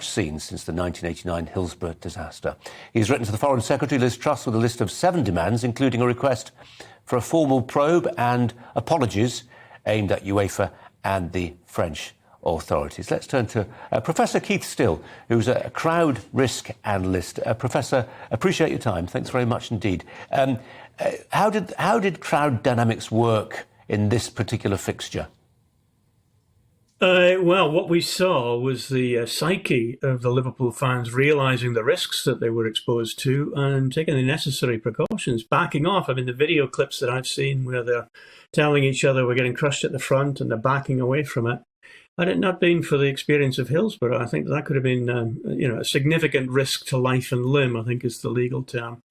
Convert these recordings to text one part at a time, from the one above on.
seen since the 1989 Hillsborough disaster. He's written to the Foreign Secretary, Liz Truss, with a list of 7 demands, including a request for a formal probe and apologies aimed at UEFA and the French authorities. Let's turn to Professor Keith Still, who's a crowd risk analyst. Professor, appreciate your time. Thanks very much indeed. How did crowd dynamics work in this particular fixture? Well, what we saw was the psyche of the Liverpool fans realising the risks that they were exposed to and taking the necessary precautions, backing off. I mean, the video clips that I've seen where they're telling each other we're getting crushed at the front and they're backing away from it. Had it not been for the experience of Hillsborough, I think that could have been a significant risk to life and limb, I think is the legal term.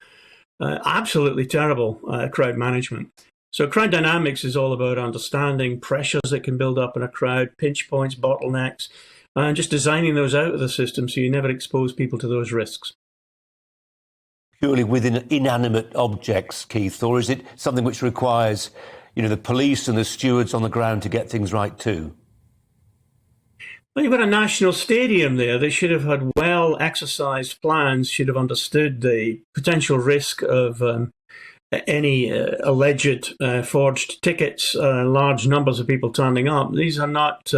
Absolutely terrible crowd management. So crowd dynamics is all about understanding pressures that can build up in a crowd, pinch points, bottlenecks, and just designing those out of the system so you never expose people to those risks. Purely within inanimate objects, Keith, or is it something which requires, the police and the stewards on the ground to get things right too? Well, you've got a national stadium there. They should have had well-exercised plans, should have understood the potential risk of any alleged forged tickets, large numbers of people turning up. These are not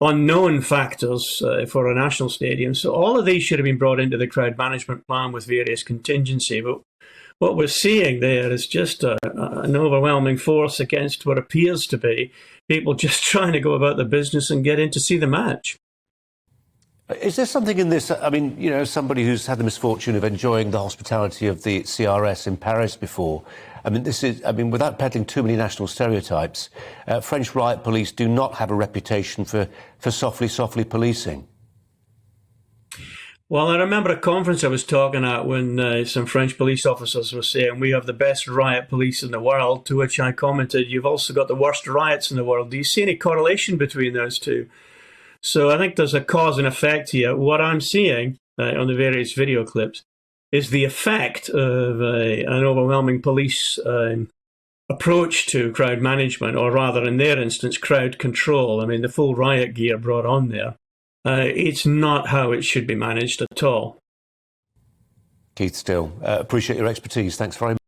unknown factors for a national stadium. So all of these should have been brought into the crowd management plan with various contingency. But what we're seeing there is just an overwhelming force against what appears to be people just trying to go about the business and get in to see the match. Is there something in this? I mean, somebody who's had the misfortune of enjoying the hospitality of the CRS in Paris before. Without peddling too many national stereotypes, French riot police do not have a reputation for softly policing. Well, I remember a conference I was talking at when some French police officers were saying we have the best riot police in the world, to which I commented, you've also got the worst riots in the world. Do you see any correlation between those two? So I think there's a cause and effect here. What I'm seeing on the various video clips is the effect of an overwhelming police approach to crowd management, or rather in their instance, crowd control. I mean, the full riot gear brought on there. It's not how it should be managed at all. Keith Still, appreciate your expertise. Thanks very much.